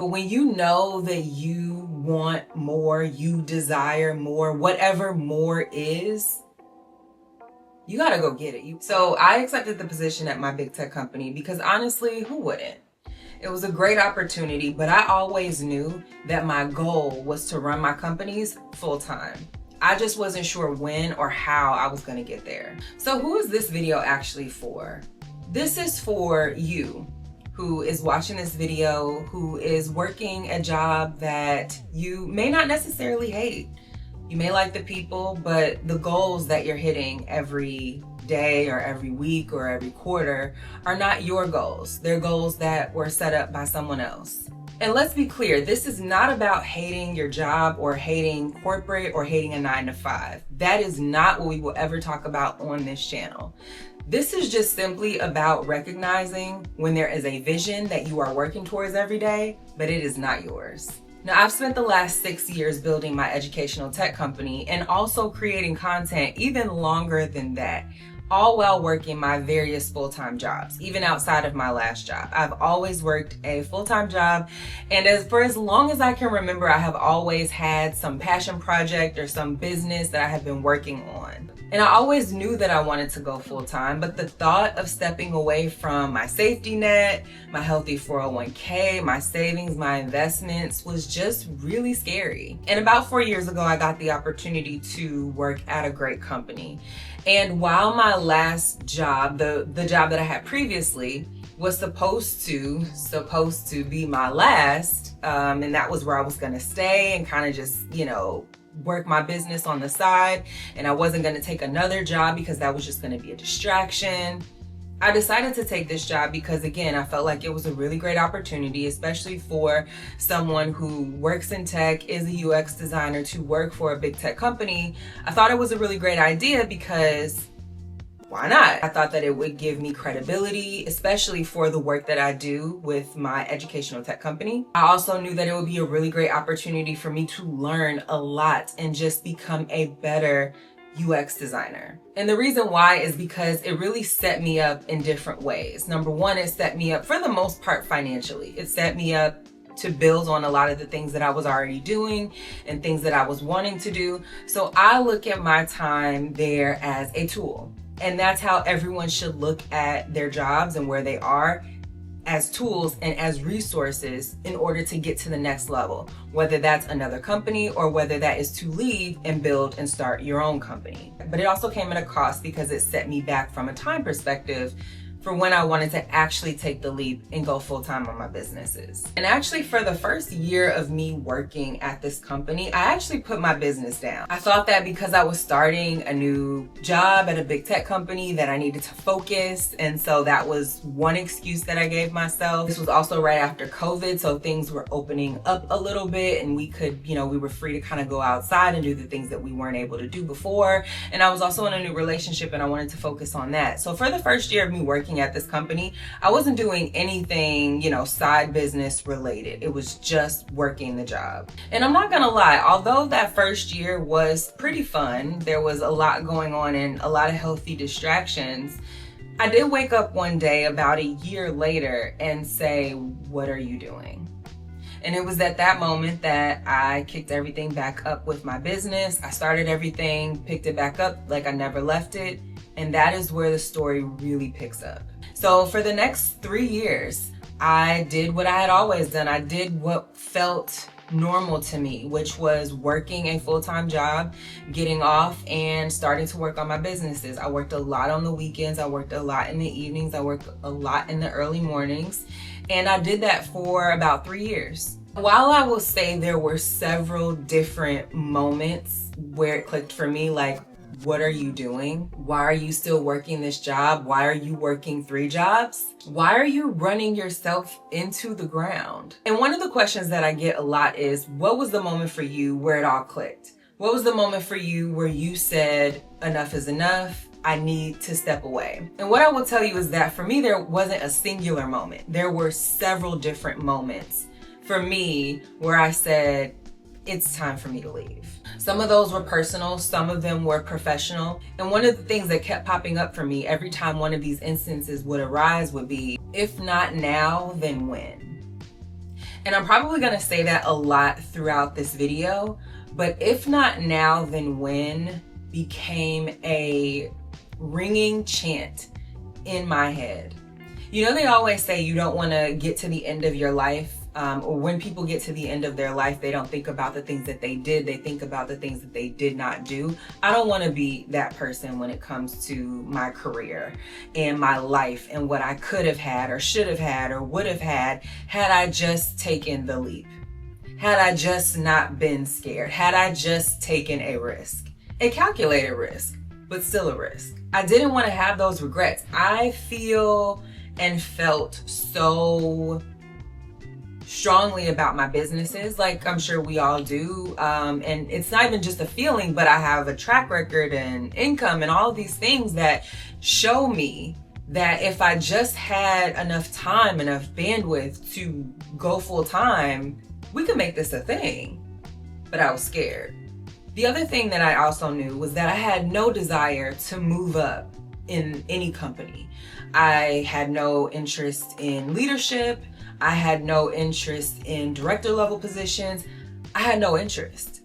But when you know that you want more, you desire more, whatever more is, you gotta go get it. So I accepted the position at my big tech company because honestly, who wouldn't? It was a great opportunity, but I always knew that my goal was to run my companies full time. I just wasn't sure when or how I was gonna get there. So who is this video actually for? This is for you who is watching this video, who is working a job that you may not necessarily hate. You may like the people, but the goals that you're hitting every day or every week or every quarter are not your goals. They're goals that were set up by someone else. And let's be clear, this is not about hating your job or hating corporate or hating a 9-to-5. That is not what we will ever talk about on this channel. This is just simply about recognizing when there is a vision that you are working towards every day, but it is not yours. Now, I've spent the last 6 years building my educational tech company and also creating content even longer than that, all while working my various full-time jobs, even outside of my last job. I've always worked a full-time job, and for as long as I can remember, I have always had some passion project or some business that I have been working on. And I always knew that I wanted to go full-time, but the thought of stepping away from my safety net, my healthy 401k, my savings, my investments was just really scary. And about 4 years ago, I got the opportunity to work at a great company. And while my last job, the job that I had previously, was supposed to be my last, and that was where I was gonna stay and kind of just, work my business on the side, and I wasn't going to take another job because that was just going to be a distraction. I decided to take this job because, again, I felt like it was a really great opportunity, especially for someone who works in tech, is a UX designer, to work for a big tech company. I thought it was a really great idea because why not? I thought that it would give me credibility, especially for the work that I do with my educational tech company. I also knew that it would be a really great opportunity for me to learn a lot and just become a better UX designer. And the reason why is because it really set me up in different ways. Number one, it set me up for the most part financially. It set me up to build on a lot of the things that I was already doing and things that I was wanting to do. So I look at my time there as a tool. And that's how everyone should look at their jobs and where they are, as tools and as resources in order to get to the next level, whether that's another company or whether that is to leave and build and start your own company. But it also came at a cost because it set me back from a time perspective for when I wanted to actually take the leap and go full-time on my businesses. And actually, for the first year of me working at this company, I actually put my business down. I thought that because I was starting a new job at a big tech company that I needed to focus, and so that was one excuse that I gave myself. This was also right after COVID, so things were opening up a little bit and we could, we were free to kind of go outside and do the things that we weren't able to do before. And I was also in a new relationship and I wanted to focus on that. So for the first year of me working at this company, I wasn't doing anything, side business related. It was just working the job. And I'm not gonna lie, although that first year was pretty fun, there was a lot going on and a lot of healthy distractions, I did wake up one day about a year later and say, what are you doing? And it was at that moment that I kicked everything back up with my business. I started everything, picked it back up like I never left it. And that is where the story really picks up. So for the next 3 years, I did what I had always done. I did what felt normal to me, which was working a full-time job, getting off and starting to work on my businesses. I worked a lot on the weekends. I worked a lot in the evenings. I worked a lot in the early mornings. And I did that for about 3 years. While I will say there were several different moments where it clicked for me, like, what are you doing? Why are you still working this job? Why are you working 3 jobs? Why are you running yourself into the ground? And one of the questions that I get a lot is, what was the moment for you where it all clicked? What was the moment for you where you said, enough is enough? I need to step away. And what I will tell you is that for me, there wasn't a singular moment. There were several different moments for me where I said, it's time for me to leave. Some of those were personal, some of them were professional. And one of the things that kept popping up for me every time one of these instances would arise would be, if not now, then when? And I'm probably gonna say that a lot throughout this video, but if not now, then when became a ringing chant in my head. You know, they always say you don't wanna get to the end of your life, or when people get to the end of their life, they don't think about the things that they did, they think about the things that they did not do. I don't wanna be that person when it comes to my career and my life and what I could have had or should have had or would have had I just taken the leap. Had I just not been scared, had I just taken a risk, a calculated risk, but still a risk. I didn't want to have those regrets. I feel and felt so strongly about my businesses, like I'm sure we all do. And it's not even just a feeling, but I have a track record and income and all of these things that show me that if I just had enough time, enough bandwidth to go full time, we could make this a thing. But I was scared. The other thing that I also knew was that I had no desire to move up in any company. I had no interest in leadership. I had no interest in director level positions. I had no interest.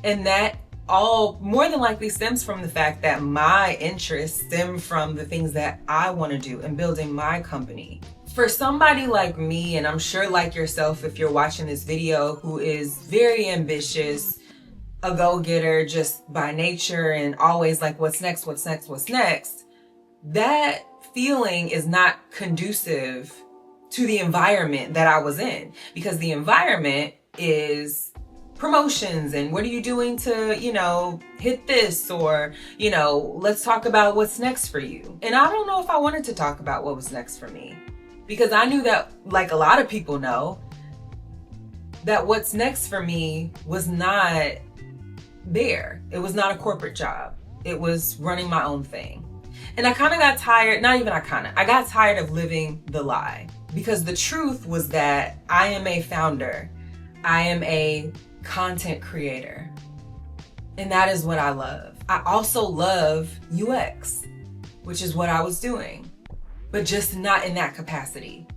And that all more than likely stems from the fact that my interests stem from the things that I want to do in building my company. For somebody like me, and I'm sure like yourself if you're watching this video, who is very ambitious, a go-getter just by nature and always like what's next, what's next, what's next, that feeling is not conducive to the environment that I was in, because the environment is promotions and what are you doing to, hit this, or, let's talk about what's next for you. And I don't know if I wanted to talk about what was next for me, because I knew that, like a lot of people know, that what's next for me was not there. It was not a corporate job. It was running my own thing. And I kind of got tired, I got tired of living the lie, because the truth was that I am a founder. I am a content creator. And that is what I love. I also love UX, which is what I was doing, but just not in that capacity.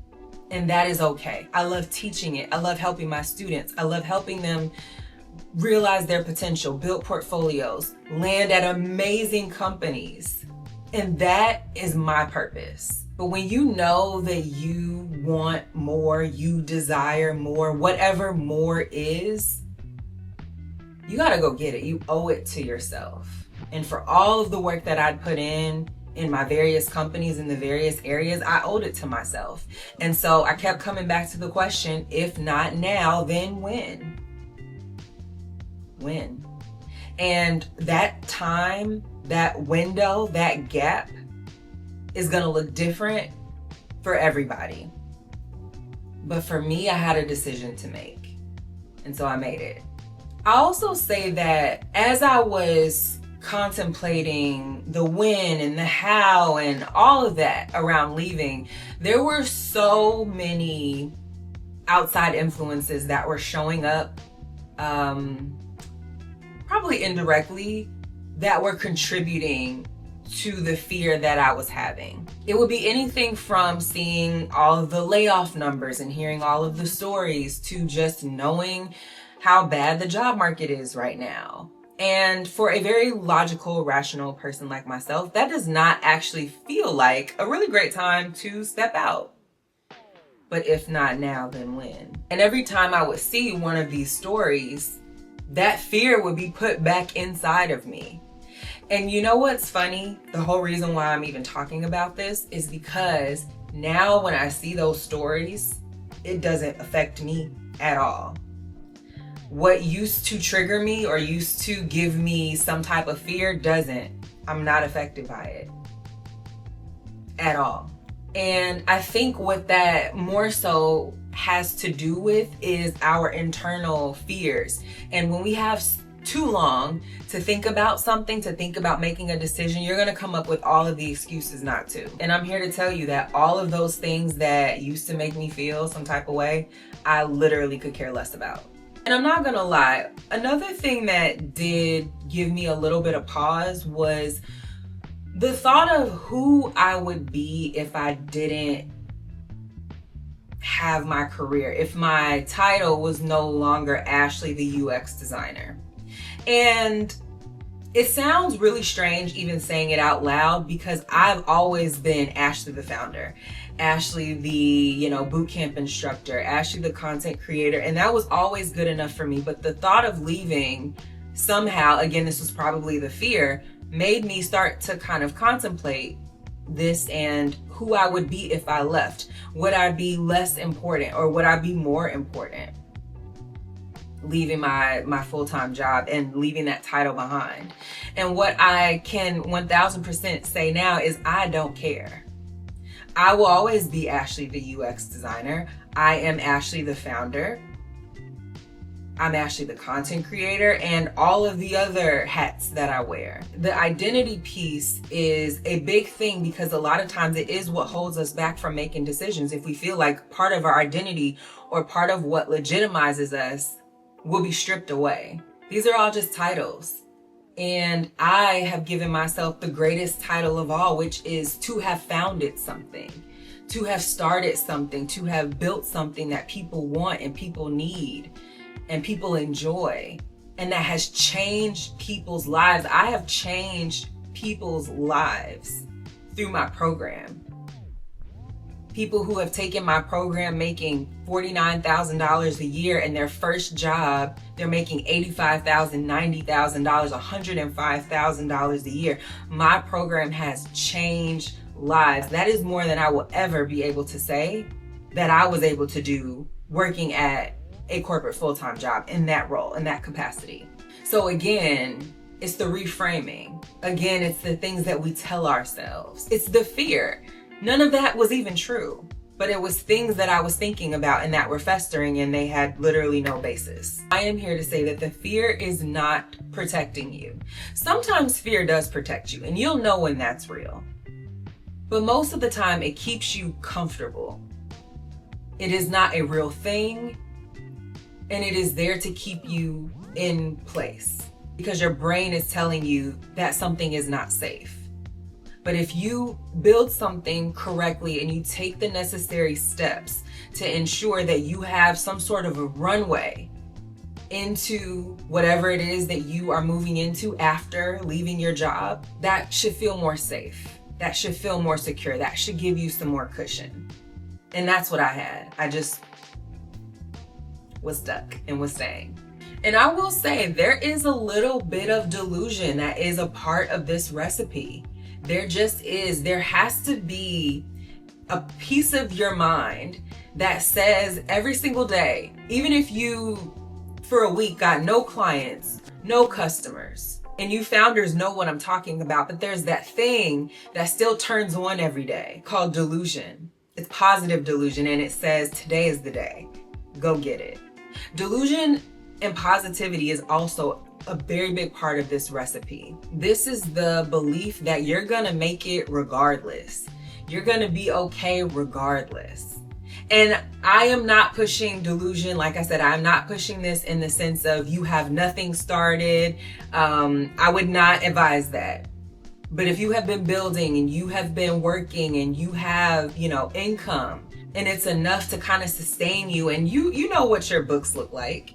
And that is okay. I love teaching it. I love helping my students. I love helping them realize their potential, build portfolios, land at amazing companies. And that is my purpose. But when you know that you want more, you desire more, whatever more is, you gotta go get it. You owe it to yourself. And for all of the work that I'd put in my various companies in the various areas, I owed it to myself. And so I kept coming back to the question, if not now, then when? When? And that time, that window, that gap is gonna look different for everybody. But for me, I had a decision to make. And so I made it. I also say that as I was contemplating the when and the how and all of that around leaving, there were so many outside influences that were showing up, probably indirectly, that were contributing to the fear that I was having. It would be anything from seeing all of the layoff numbers and hearing all of the stories to just knowing how bad the job market is right now. And for a very logical, rational person like myself, that does not actually feel like a really great time to step out. But if not now, then when? And every time I would see one of these stories, that fear would be put back inside of me. And you know what's funny? The whole reason why I'm even talking about this is because now when I see those stories, it doesn't affect me at all. What used to trigger me or used to give me some type of fear doesn't. I'm not affected by it at all. And I think what that more so has to do with is our internal fears. And when we have too long to think about something, to think about making a decision, you're gonna come up with all of the excuses not to. And I'm here to tell you that all of those things that used to make me feel some type of way, I literally could care less about. And I'm not gonna lie, another thing that did give me a little bit of pause was the thought of who I would be if I didn't have my career if my title was no longer Ashley the UX designer? And it sounds really strange even saying it out loud, because I've always been Ashley the founder, Ashley the, boot camp instructor, Ashley the content creator, and that was always good enough for me. But the thought of leaving somehow, again, this was probably the fear, made me start to kind of contemplate this and who I would be if I left. Would I be less important, or would I be more important leaving my full-time job and leaving that title behind? And what I can 1000% say now is I don't care. I will always be Ashley the UX designer. I am Ashley the founder. I'm Ashley the content creator, and all of the other hats that I wear. The identity piece is a big thing, because a lot of times it is what holds us back from making decisions. If we feel like part of our identity or part of what legitimizes us will be stripped away. These are all just titles. And I have given myself the greatest title of all, which is to have founded something, to have started something, to have built something that people want and people need and people enjoy, and that has changed people's lives. I have changed people's lives through my program. People who have taken my program making $49,000 a year, and their first job, they're making $85,000, $90,000, $105,000 a year. My program has changed lives. That is more than I will ever be able to say that I was able to do working at a corporate full-time job in that role, in that capacity. So again, it's the reframing. Again, it's the things that we tell ourselves. It's the fear. None of that was even true, but it was things that I was thinking about and that were festering, and they had literally no basis. I am here to say that the fear is not protecting you. Sometimes fear does protect you, and you'll know when that's real. But most of the time, it keeps you comfortable. It is not a real thing. And it is there to keep you in place, because your brain is telling you that something is not safe. But if you build something correctly and you take the necessary steps to ensure that you have some sort of a runway into whatever it is that you are moving into after leaving your job, that should feel more safe. That should feel more secure. That should give you some more cushion. And that's what I had. I just was stuck and was staying. And I will say there is a little bit of delusion that is a part of this recipe. There just is. There has to be a piece of your mind that says every single day, even if you for a week got no clients, no customers, and you founders know what I'm talking about, but there's that thing that still turns on every day called delusion. It's positive delusion, and it says today is the day. Go get it. Delusion and positivity is also a very big part of this recipe. This is the belief that you're gonna make it regardless. You're gonna be okay regardless. And I am not pushing delusion. Like I said, I'm not pushing this in the sense of you have nothing started. I would not advise that. But if you have been building and you have been working and you have, income, and it's enough to kind of sustain you, and you know what your books look like.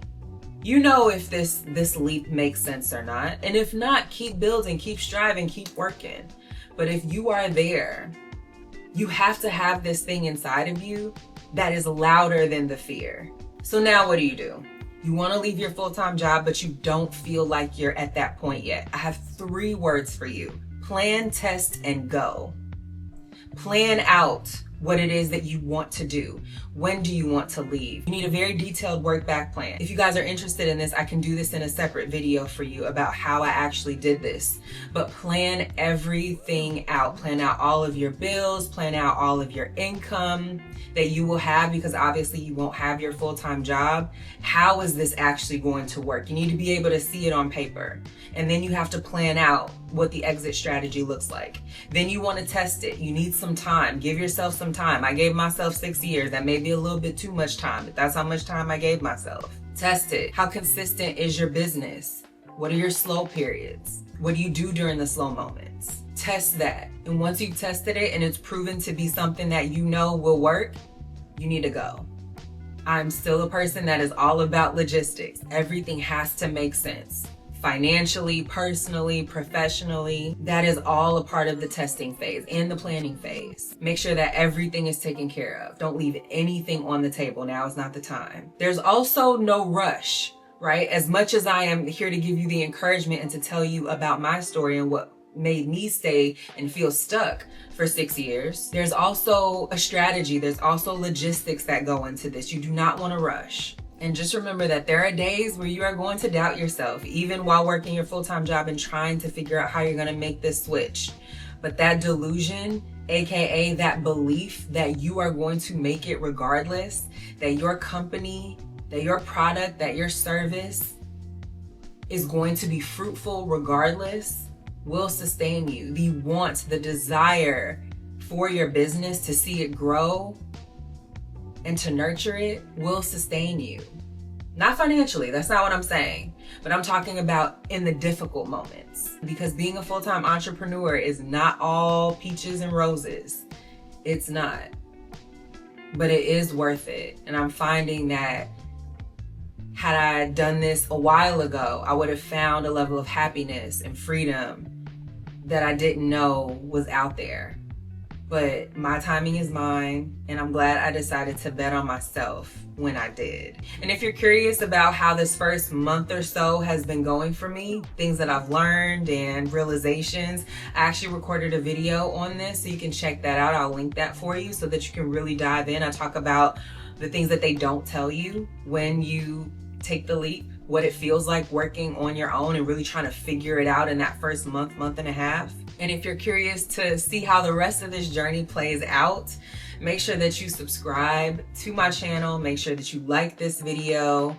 You know if this leap makes sense or not. And if not, keep building, keep striving, keep working. But if you are there, you have to have this thing inside of you that is louder than the fear. So now what do? You want to leave your full-time job, but you don't feel like you're at that point yet. I have 3 words for you. Plan, test, and go. Plan out what it is that you want to do. When do you want to leave? You need a very detailed work back plan. If you guys are interested in this, I can do this in a separate video for you about how I actually did this. But plan everything out. Plan out all of your bills, plan out all of your income that you will have, because obviously you won't have your full-time job. How is this actually going to work? You need to be able to see it on paper. And then you have to plan out what the exit strategy looks like. Then you want to test it. You need some time. Give yourself some time. I gave myself 6 years. That may be a little bit too much time, but that's how much time I gave myself. Test it. How consistent is your business? What are your slow periods? What do you do during the slow moments? Test that. And once you've tested it and it's proven to be something that you know will work, you need to go. I'm still a person that is all about logistics. Everything has to make sense. Financially, personally, professionally, that is all a part of the testing phase and the planning phase. Make sure that everything is taken care of. Don't leave anything on the table. Now is not the time. There's also no rush, right? As much as I am here to give you the encouragement and to tell you about my story and what made me stay and feel stuck for 6 years, there's also a strategy. There's also logistics that go into this. You do not want to rush. And just remember that there are days where you are going to doubt yourself, even while working your full-time job and trying to figure out how you're going to make this switch. But that delusion, aka that belief that you are going to make it regardless, that your company, that your product, that your service is going to be fruitful regardless, will sustain you. The want, the desire for your business to see it grow and to nurture it will sustain you. Not financially, that's not what I'm saying, but I'm talking about in the difficult moments. Because being a full-time entrepreneur is not all peaches and roses. It's not. But it is worth it. And I'm finding that had I done this a while ago, I would have found a level of happiness and freedom that I didn't know was out there. But my timing is mine, and I'm glad I decided to bet on myself when I did. And if you're curious about how this first month or so has been going for me, things that I've learned and realizations, I actually recorded a video on this, so you can check that out. I'll link that for you so that you can really dive in. I talk about the things that they don't tell you when you take the leap, what it feels like working on your own and really trying to figure it out in that first month, month and a half. And if you're curious to see how the rest of this journey plays out, make sure that you subscribe to my channel. Make sure that you like this video.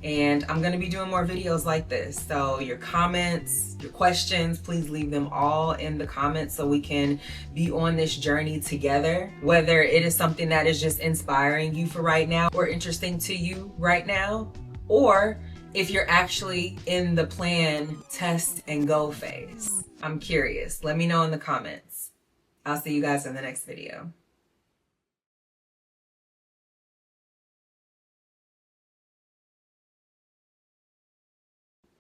And I'm going to be doing more videos like this. So your comments, your questions, please leave them all in the comments so we can be on this journey together. Whether it is something that is just inspiring you for right now or interesting to you right now, or if you're actually in the plan, test, and go phase. I'm curious. Let me know in the comments. I'll see you guys in the next video.